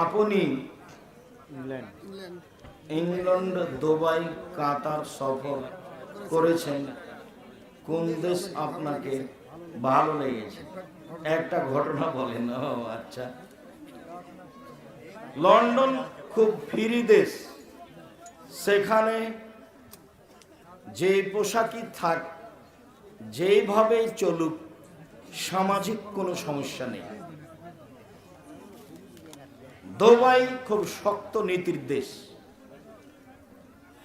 আপনি England, Dubai, কাতার সফর করেছেন, কোন দেশ আপনাকে ভালো লেগেছে? একটা ঘটনা বলেন। ও আচ্ছা, লন্ডন খুব ফ্রি দেশ, সেখানে যে পোশাকই থাক, যেভাবেই চলুক, সামাজিক কোনো সমস্যা নেই। দুবাই খুব শক্ত নীতির দেশ।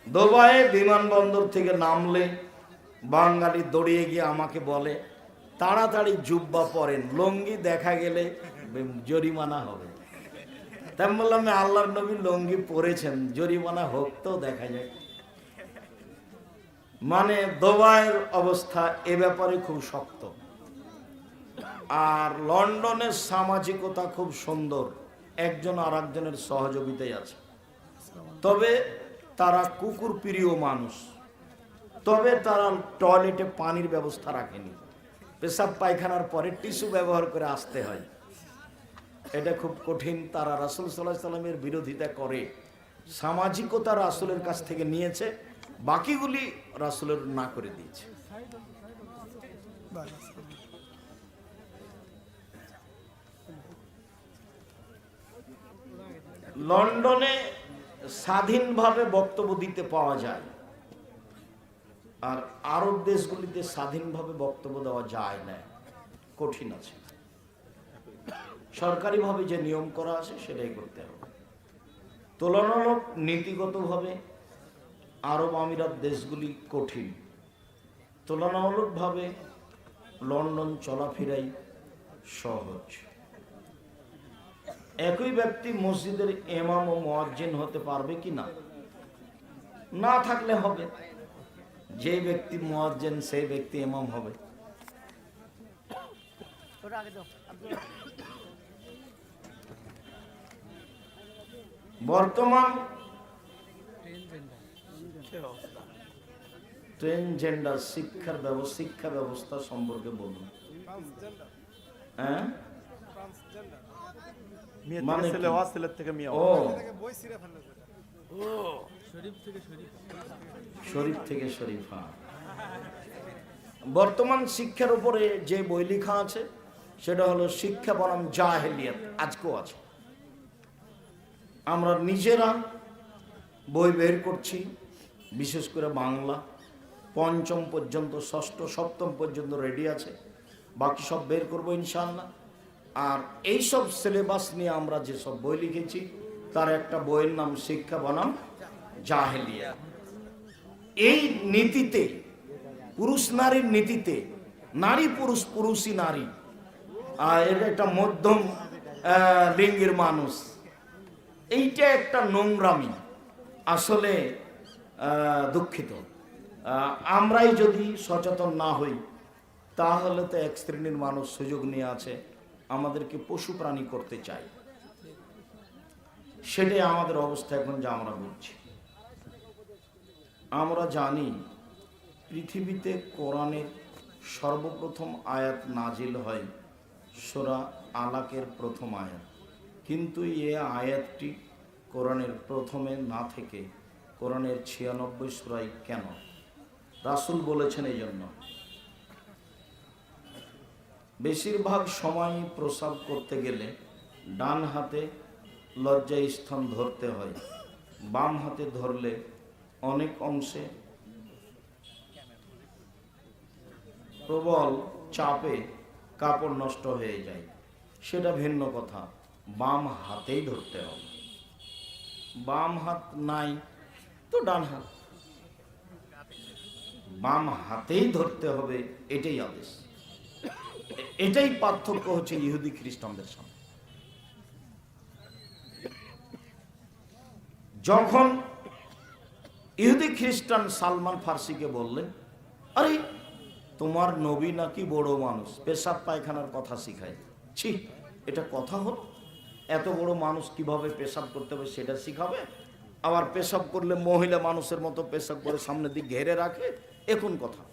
দুবাইয়ে বিমানবন্দর থেকে নামলে বাঙালি দৌড়িয়ে গিয়ে আমাকে বলে, তাড়াতাড়ি জুব্বা পরেন, লুঙ্গি দেখা গেলে জরিমানা হবে। তাই বললাম, আল্লাহর নবী লুঙ্গি পরেছেন, জরিমানা হোক তো দেখা যায়। মানে দুবাইয়ের অবস্থা এ ব্যাপারে খুব শক্ত। আর লন্ডনের সামাজিকতা খুব সুন্দর, একজন আর একজনের সহযোগিতায় আছে। তবে তারা কুকুর প্রিয় মানুষ, তবে তারা টয়লেটে পানির ব্যবস্থা রাখেনি, পেশাব পায়খানার পরে টিস্যু ব্যবহার করে আসতে হয়। এটা খুব কঠিন। তারা রাসূল সাল্লাল্লাহু আলাইহি সাল্লামের বিরোধিতা করে, সামাজিকতা রাসূলের কাছ থেকে নিয়েছে, বাকিগুলি রাসূলের না করে দিয়েছে। লন্ডনে স্বাধীনভাবে বক্তব্য দিতে পাওয়া যায়, আর আরব দেশগুলিতে স্বাধীনভাবে বক্তব্য দেওয়া যায় না, কঠিন আছে। সরকারিভাবে যে নিয়ম করা আছে সেটাই করতে হবে। তুলনামূলক নীতিগতভাবে আরব আমিরাত দেশগুলি কঠিন, তুলনামূলকভাবে লন্ডন চলাফেরাই সহজ। একই ব্যক্তি মসজিদের ইমাম ও মুয়াজ্জিন হতে পারবে কি না? না থাকলে হবে। যে ব্যক্তি মুয়াজ্জিন সেই ব্যক্তি ইমাম হবে। বর্তমান ট্রান্সজেন্ডার শিক্ষা ব্যবস্থা সম্পর্কে বলুন। হ্যাঁ, মানে শরীফ থেকে শরীফা। বর্তমান শিক্ষার উপরে যে বই লেখা আছে সেটা হলো শিক্ষা বনাম জাহেলিয়াত, আজকেও আছে। আমরা নিজেরা বই বের করছি, বিশেষ করে বাংলা পঞ্চম পর্যন্ত, ষষ্ঠ সপ্তম পর্যন্ত রেডি আছে, বাকি সব বের করবো ইনশাআল্লাহ। আর এইসব সিলেবাস নিয়ে আমরা যেসব বই লিখেছি তার একটা বইয়ের নাম শিক্ষা বনাম জাহেলিয়া। এই নীতিতে, পুরুষ নারীর নীতিতে, নারী পুরুষ, পুরুষই নারী, আর এটা একটা মধ্যম লিঙ্গের মানুষ, এইটা একটা নোংরামি। আসলে দুঃখিত, আমরাই যদি সচেতন না হই তাহলে তো এক শ্রেণীর মানুষ সুযোগ নিয়ে আছে আমাদেরকে পশু প্রাণী করতে চায়। সেটাই আমাদের অবস্থা এখন যা আমরা বুঝছি। আমরা জানি পৃথিবীতে কোরআনের সর্বপ্রথম আয়াত নাজিল হয় সূরা আলাকের প্রথম আয়াত, কিন্তু এই আয়াতটি কোরআনের প্রথমে না থেকে কোরআনের 96 সূরায় কেন? রাসূল বলেছেন এই জন্য। বেশিরভাগ সময় প্রসাব করতে গেলে ডান হাতে লজ্জা স্থান ধরতে হয়, বাম হাতে ধরলে অনেক অংশে প্রবল চাপে কাপড় নষ্ট হয়ে যায়, সেটা ভিন্ন কথা। বাম হাতেই ধরতে হবে। বাম হাত নাই তো ডান হাত, বাম হাতেই ধরতে হবে, এটাই আদেশ। এটাই পার্থক্য হচ্ছে ইহুদি খ্রিস্টানদের সাথে। যখন ইহুদি খ্রিস্টান সালমান ফার্সিকে বললেন, আরে তোমার নবী নাকি বড় মানুষ, পেশাব পায়খানার কথা শিখায়, ছি এটা কথা হলো? এত বড় মানুষ কিভাবে পেশাব করতে হবে সেটা শিখাবে? আবার পেশাব করলে মহিলা মানুষের মতো পেশাব করে সামনের দিক ঘেরে রাখে, এখন কথা।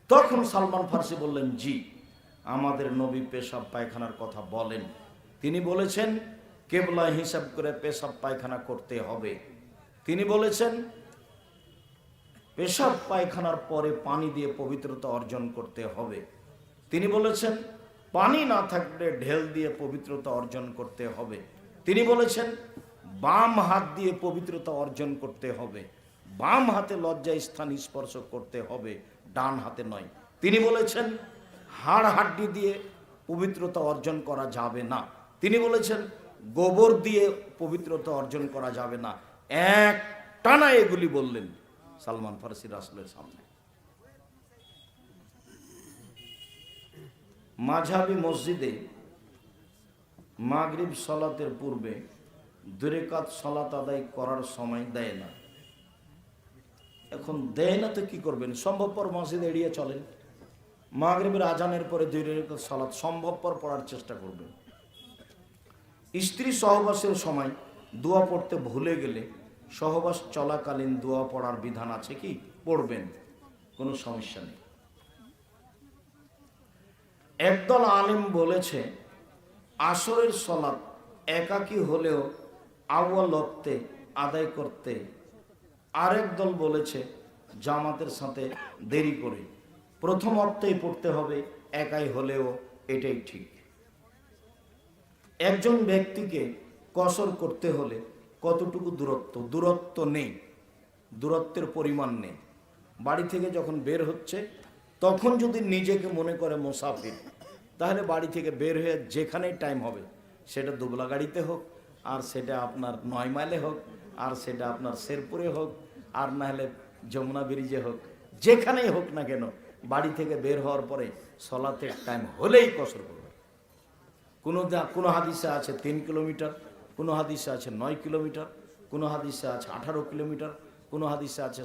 তখন সালমান ফার্সি বললেন, জি আমাদের নবী পেশাব পায়খানার কথা বলেন। তিনি বলেছেন কেবলা হিসাব করে পেশাব পায়খানা করতে হবে। তিনি বলেছেন পেশাব পায়খানার পরে পানি দিয়ে পবিত্রতা অর্জন করতে হবে। তিনি বলেছেন পানি না থাকলে ঢেল দিয়ে পবিত্রতা অর্জন করতে হবে। তিনি বলেছেন বাম হাত দিয়ে পবিত্রতা অর্জন করতে হবে, বাম হাতে লজ্জা স্থান স্পর্শ করতে হবে, ডান হাতে নয়। তিনি বলেছেন হাড় হাড্ডি দিয়ে পবিত্রতা অর্জন করা যাবে না। তিনি বলেছেন গোবর দিয়ে পবিত্রতা অর্জন করা যাবে না। এক টানা এগুলি বললেন সালমান ফারসি রাসূলের সামনে। মাঝহাবি মসজিদে মাগরিব সালাতের পূর্বে 2 রাকাত সালাত আদায় করার সময় দেয় না। এখন দেয় না তো কি করবেন? সম্ভবপর মসজিদ এড়িয়ে চলেন। মাগরিবের আজানের পরে 2 রাকাত সালাত সম্ভবপর পড়ার চেষ্টা করবেন। স্ত্রী সহবাসের সময় দোয়া পড়তে ভুলে গেলে সহবাস চলাকালীন দোয়া পড়ার বিধান আছে কি? পড়বেন, কোনো সমস্যা নেই। একদল আলেম বলেছে আসরের সালাত একাকী হলেও আউয়াল ওয়াক্তে আদায় করতে। আরেক দল বলেছে জামাতের সাথে দেরি করে প্রথম ওয়াক্তেই পড়তে হবে, একাই হলেও এটাই ঠিক। একজন ব্যক্তিকে কসর করতে হলে কতটুকু দূরত্ব? দূরত্ব নেই, দূরত্বের পরিমাণ নেই। বাড়ি থেকে যখন বের হচ্ছে তখন যদি নিজেকে মনে করে মুসাফির, তাহলে বাড়ি থেকে বের হয়ে যেখানেই টাইম হবে, সেটা দুবলা গাড়িতে হোক, আর সেটা আপনার 9 মাইলে হোক, আর সেটা আপনার শেরপুরে হোক, আর না হলে যমুনা ব্রিজে হোক, যেখানেই হোক না কেন, বাড়ি থেকে বের হওয়ার পরে সলাতের টাইম হলেই কসর করবে। কোনো হাদিসে আছে 3 কিলোমিটার, কোনো হাদিসে আছে 9 কিলোমিটার, কোনো হাদিসে আছে 18 কিলোমিটার, কোনো হাদিসে আছে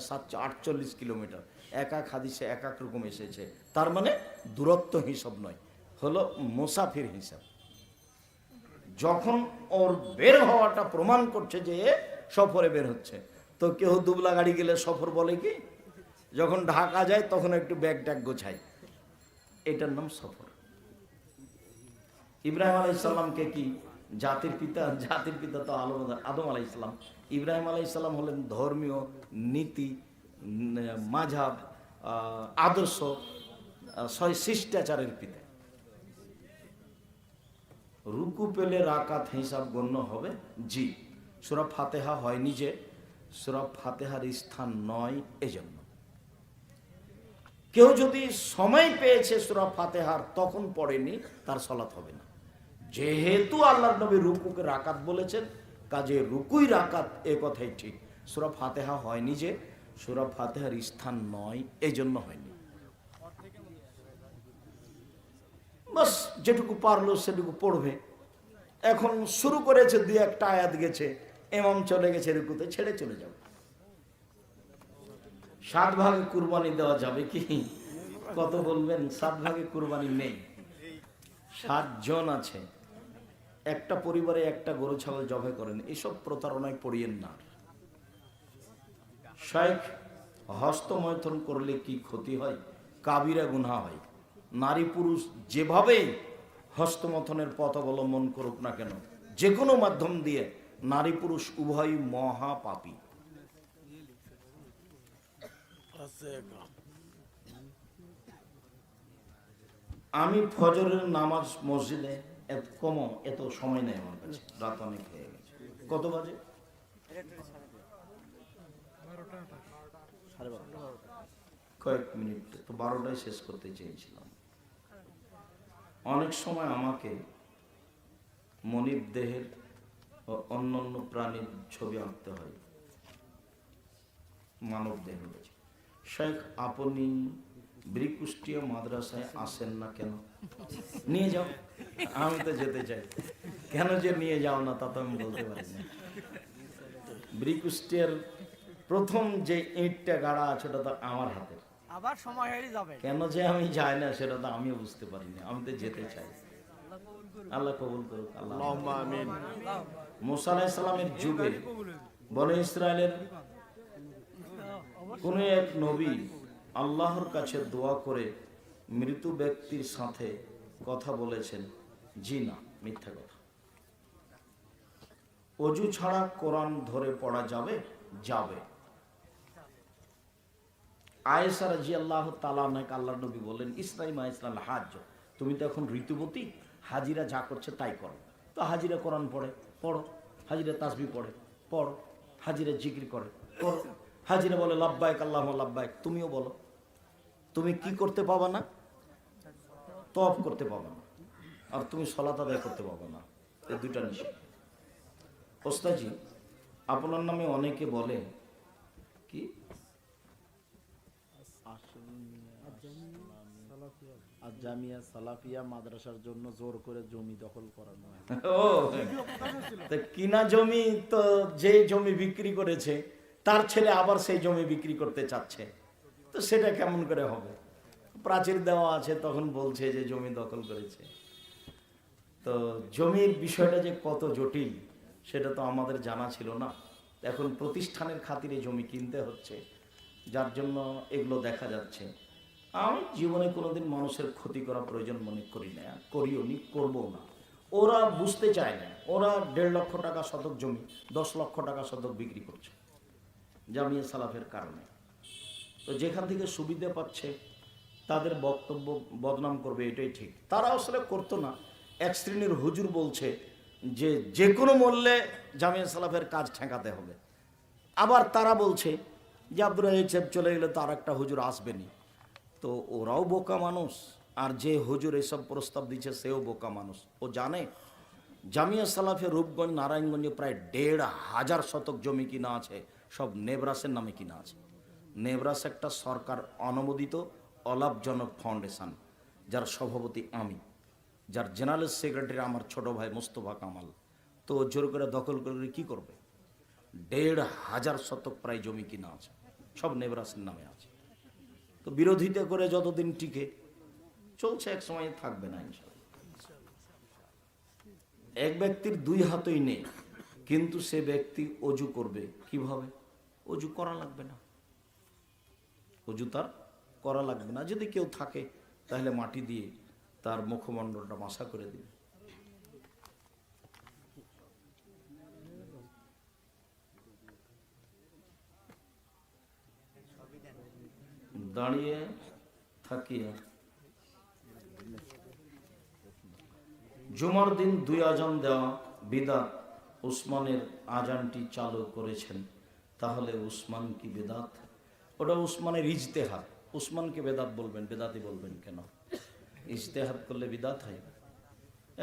48 কিলোমিটার। এক এক হাদিসে এক এক রকম এসেছে। তার মানে দূরত্ব হিসাব নয়, হলো মুসাফির হিসাব। যখন ওর বের হওয়াটা প্রমাণ করছে যে সফরে বের হচ্ছে, তো কেউ দুবলা গাড়ি গেলে সফর বলে কি? যখন ঢাকা যায় তখন একটু ব্যাগ ট্যাগ গোছায়, এটার নাম সফর। ইব্রাহিম আলাইহিস সালামকে কি জাতির পিতা? জাতির পিতা তো আদম আলাইহিস সালাম। ইব্রাহিম আলাইহিস সালাম হলেন ধর্মীয় নীতি, মাযহাব, আদর্শ, শিষ্টাচারের পিতা। রুকু পেলে রাকাত হিসাব গণ্য হবে? জি। সূরা ফাতিহা হয়নি যে, সূরা ফাতিহার স্থান নয়, এজন্য। কেউ যদি সময় পেয়েছে সূরা ফাতিহার তখন পড়েনি, তার সালাত হবে না। যেহেতু আল্লাহর নবী রুকুকে রাকাত বলেছেন, কাজে রুকুই রাকাত, এ কথাই ঠিক। সূরা ফাতিহা হয়নি যে, সূরা ফাতিহার স্থান নয়, এজন্য হয়নি। বাস যেটুকু পারলো সেটুকু পড়বে। এখন শুরু করেছে, 2-1টা আয়াত গেছে, ইমাম চলে গেছে রুকুতে, ছেড়ে চলে যাবে। 7 ভাগে কুরবানি দেওয়া যাবে কি? কত বলবেন? 7 ভাগে কুরবানি নেই। 7 জন আছে, একটা পরিবারে একটা গরু ছাগল জবাই করেন। এসব প্রতারণায় পড়িয়েন না। শাইখ হস্তমৈথুন করলে কি ক্ষতি হয়? কাবিরা গুনাহ হয়। নারী পুরুষ যেভাবে হস্তমৈথুনের পথ অবলম্বন করুক না কেন, যে কোনো মাধ্যম দিয়ে, নারী পুরুষ উভয়ই মহাপাপী। আমি ফজরের নামাজ মসজিদে এত সময় নেই আমার কাছে, রাত অনেক হয়ে গেছে। কত বাজে? কয়েক মিনিট, তো 12টায় শেষ করতে চেয়েছিলাম। অনেক সময় আমাকে মনিব দেহের ও অন্যান্য প্রাণীর ছবি আঁকতে হয়, মানব দেহ রয়েছে। শেখ, আপনি ব্রিকুষ্টিয়া মাদ্রাসায় আসেন না কেন? নিয়ে যাও। আমি তো যেতে চাই, কেন যে নিয়ে যাও না তা তো আমি বলতে পারি না। ব্রিকুষ্টিয়ার প্রথম যে ইঁটটা গাড়া আছে ওটা তো আমার হাতে, আবার সময় হয়ে যাবে। কেন যে আমি যাই না সেটা তো আমিও বুঝতে পারি না। আমি তো যেতে চাই। আল্লাহ কবুল করুক। আল্লাহুম্মা আমিন। মুসা আলাইহিস সালামের যুগে বনি ইসরায়েলের কোন এক নবী আল্লাহর কাছে দোয়া করে মৃত ব্যক্তির সাথে কথা বলেছেন? জি না, মিথ্যা কথা। অজু ছাড়া কোরআন ধরে পড়া যাবে? যাবে। আয়েশা রাদিয়াল্লাহু তাআলা আনহা আল্লাহর নবী বলেন, ইসলামা ইসলাম হাজ্জ, তুমি তো এখন ঋতুবতী, হাজিরা যা করছে তাই করো। তো হাজিরা কোরআন পড়ে, পড়ো। হাজিরা তাসবিহ পড়ে, পড়ো। হাজিরা জিকির করে, করো। হাজিরা বলে লাব্বাইক আল্লাহুম্মা লাব্বাইক, তুমিও বলো। তুমি কি করতে পাবা না? তওয়াফ করতে পাবা না, আর তুমি সালাত আদায় করতে পাবা না। এই দুইটা নিষেধ। ওস্তাদজি, আপনার নামে অনেকে বলে কি জামিয়া সালাফিয়া মাদ্রাসার জন্য জোর করে জমি দখল করানো হয়। ও, তা কিনা জমি তো যে জমি বিক্রি করেছে তার ছেলে আবার সেই জমি বিক্রি করতে চাচ্ছে, তো সেটা কেমন করে হবে? প্রাচীর দেওয়া আছে, তখন বলছে যে জমি দখল করেছে। তো জমির বিষয়টা যে কত জটিল সেটা তো আমাদের জানা ছিল না। এখন প্রতিষ্ঠানের খাতিরে জমি কিনতে হচ্ছে, যার জন্য এগুলো দেখা যাচ্ছে। আমি জীবনে কোনোদিন মানুষের ক্ষতি করা প্রয়োজন মনে করি না, করিও নি, করবো না। ওরা বুঝতে চায় না, ওরা 1.5 লক্ষ টাকা শতক জমি 10 লক্ষ টাকা শতক বিক্রি করছে জামিয়া সালাফের কারণে। তো যেখান থেকে সুবিধা পাচ্ছে তাদের বক্তব্য বদনাম করবে, এটাই ঠিক। তারা আসলে করতো না। এক শ্রেণীর হুজুর বলছে যে যে কোনো মূল্যে জামিয়া সালাফের কাজ ঠেকাতে হবে। আবার তারা বলছে যে আব্দুর রাহিক সাহেব চলে গেলে তো আর একটা হুজুর আসবেনি। তো ওরাও বোকা মানুষ, আর যে হুজুর এসব প্রস্তাব দিচ্ছে সেও বোকা মানুষ। ও জানে জামিয়া সালাফের রূপগঞ্জ নারায়ণগঞ্জে প্রায় 1,500 শতক জমি কিনা আছে, সব নেবরাসের নামে কিনা আছে। নেবরাস একটা সরকার অনুমোদিত অলাভজনক ফাউন্ডেশন, যার সভাপতি আমি, যার জেনারেল সেক্রেটারি আমার ছোট ভাই মোস্তফা কামাল। তো জোর করে দখল করে কি করবে? 1,500 শতক প্রায় জমি কিনা আছে, সব নেবরাসের নামে আছে। তো বিরোধিতা করে যতদিন টিকে চলছে, এক সময় থাকবে না ইনশাআল্লাহ। এক ব্যক্তির 2 হাতই নেই, কিন্তু সে ব্যক্তি অজু করবে কিভাবে? অজু করা লাগবে না, অজু তার করা লাগবে না। যদি কেউ থাকে তাহলে মাটি দিয়ে তার মুখমণ্ডলটা মাসা করে দিবে। দাঁড়িয়ে থাকিয়া জুমার দিন 2 আজান দেওয়া বিদাত। উসমানের আজানটি চালু করেছেন, তাহলে উসমান কি বেদাত? ওটা উসমানের ইজতেহাদ। উসমানকে বেদাত বলবেন, বেদাতি বলবেন কেন? ইজতেহাদ করলে বিদাত হয়?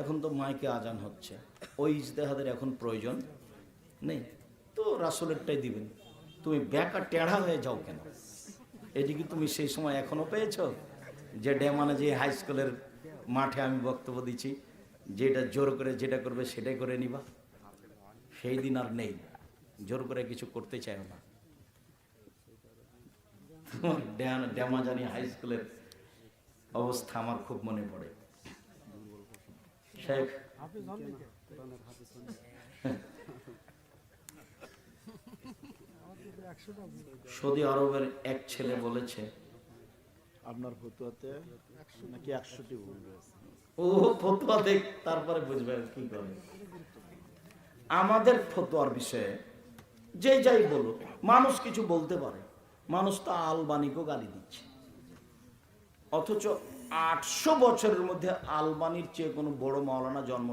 এখন তো মাইকে আজান হচ্ছে, ওই ইজতেহাদের এখন প্রয়োজন নেই, তো রাসূলেরটাই দিবেন। তুমি ব্যাকা টেढ़া হয়ে যাও কেন? এটি কি তুমি সেই সময় এখনো পেয়েছো যে ডেমানে যে হাই স্কুলের মাঠে আমি বক্তব্য দিচ্ছি, যেটা জোর করে যেটা করবে সেটাই করে নিবা? সেই দিন আর নেই, জোর করে কিছু করতে চাইও না। ডেমা জানি হাই স্কুলের অবস্থা আমার খুব মনে পড়ে। শেখ সৌদি আরবের এক ছেলে বলেছে, আপনার ফতুয়াতে নাকি 100টি ভুল রয়েছে। ও ফতোয়া দেখ, তারপরে বুঝবে কি করে। আমাদের ফতোয়ার বিষয়ে যে যাই বলো, মানুষ কিছু বলতে পারে। মানুষ তো আলবানিকেও গালি দিচ্ছে, অথচ 800 বছরের মধ্যে আলবানির চেয়ে কোনো বড় মাওলানা জন্ম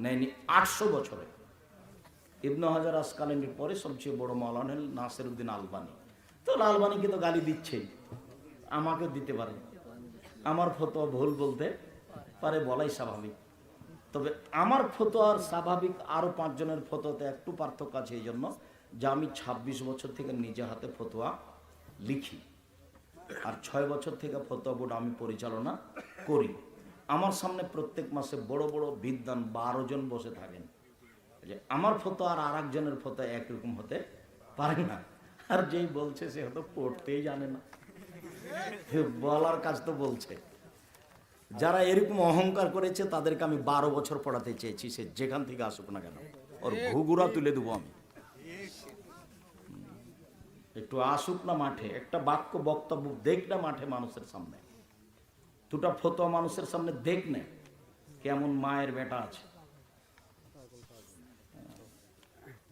নেয়নি 800 বছরে। ইবনে হাজার আসকালানির পরে সবচেয়ে বড় মাওলানা নাসিরউদ্দিন আলবানি। তো আলবানিকে তো গালি দিচ্ছেই, আমাকে দিতে পারে। আমার ফতোয়া ভুল বলতে পারে, বলাই স্বাভাবিক। তবে আমার ফতোয়ার স্বাভাবিক আরও 5 জনের ফতোয়াতে একটু পার্থক্য আছে, এই জন্য যে আমি 26 বছর থেকে নিজে হাতে ফতোয়া লিখি, আর 6 বছর থেকে ফতোয়া বোর্ড আমি পরিচালনা করি। আমার সামনে প্রত্যেক মাসে বড় বড় বিদ্বান 12 জন বসে থাকেন, যে আমার ফতোয়া আর আরেকজনের ফতোয়া একরকম হতে পারে না। আর যেই বলছে সে হয়তো পড়তেই জানে না, বলার কাজ তো বলছে। যারা এরকম অহংকার করেছে তাদেরকে আমি 12 বছর পড়াতে চেয়েছি, সে যেখান থেকে আসুক না কেন, ওর ঘুঘুরা তুলে দেবো আমি। একটু আসুক না মাঠে, একটা বাক্য বক্তব্য দেখ না মাঠে মানুষের সামনে, দুটা ফতোয়া মানুষের সামনে দেখ না, কেমন মায়ের বেটা আছে।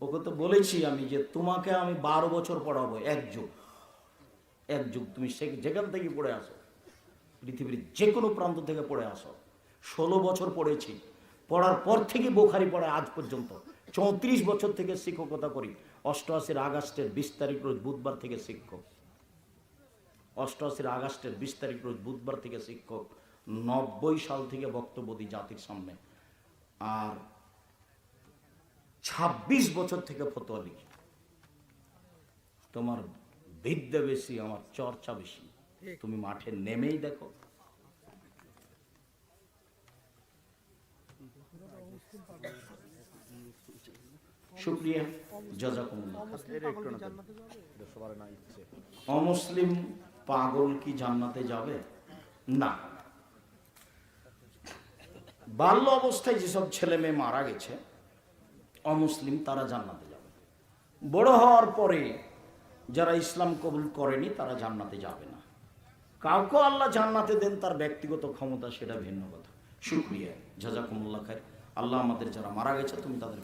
ওকে তো বলেছি আমি যে তোমাকে আমি 12 বছর পড়াবো, এক যুগ তুমি যেখান থেকে পড়ে আসো, পৃথিবীর যে কোনো প্রান্ত থেকে পড়ে আসো। 16 বছর পড়েছি, পড়ার পর থেকে বোখারি পড়ে আজ পর্যন্ত। 34 বছর থেকে শিক্ষকতা করি। 88 আগস্টের 20 তারিখ রোজ বুধবার থেকে শিক্ষক। 88 আগস্টের 20 তারিখ রোজ বুধবার থেকে শিক্ষক। 90 সাল থেকে বক্তব্য দিই জাতির সামনে। আর 26 বছর থেকে ফতোয়া লিখি। তোমার বিদ্যা বেশি, আমার চর্চা বেশি। তুমি মাঠে নেমেই দেখো। শুকরিয়া, জাযাকুমুল্লাহ। সবার না ইচ্ছে। অমুসলিম পাগল কি জান্নাতে যাবে? না। বাল্য অবস্থায় যেসব ছেলে মেয়ে মারা গেছে অমুসলিম, তারা জান্নাতে যাবে। বড় হওয়ার পরে যারা ইসলাম কবুল করেনি তারা জান্নাতে যাবে না। কাউকে আল্লাহ জান্নাতে দেন, তার ব্যক্তিগত ক্ষমতা, সেটা ভিন্ন কথা। শুকরিয়া, জাযাকুমুল্লাহ খাইর। আল্লাহ আমাদের যারা মারা গেছে তুমি তাদের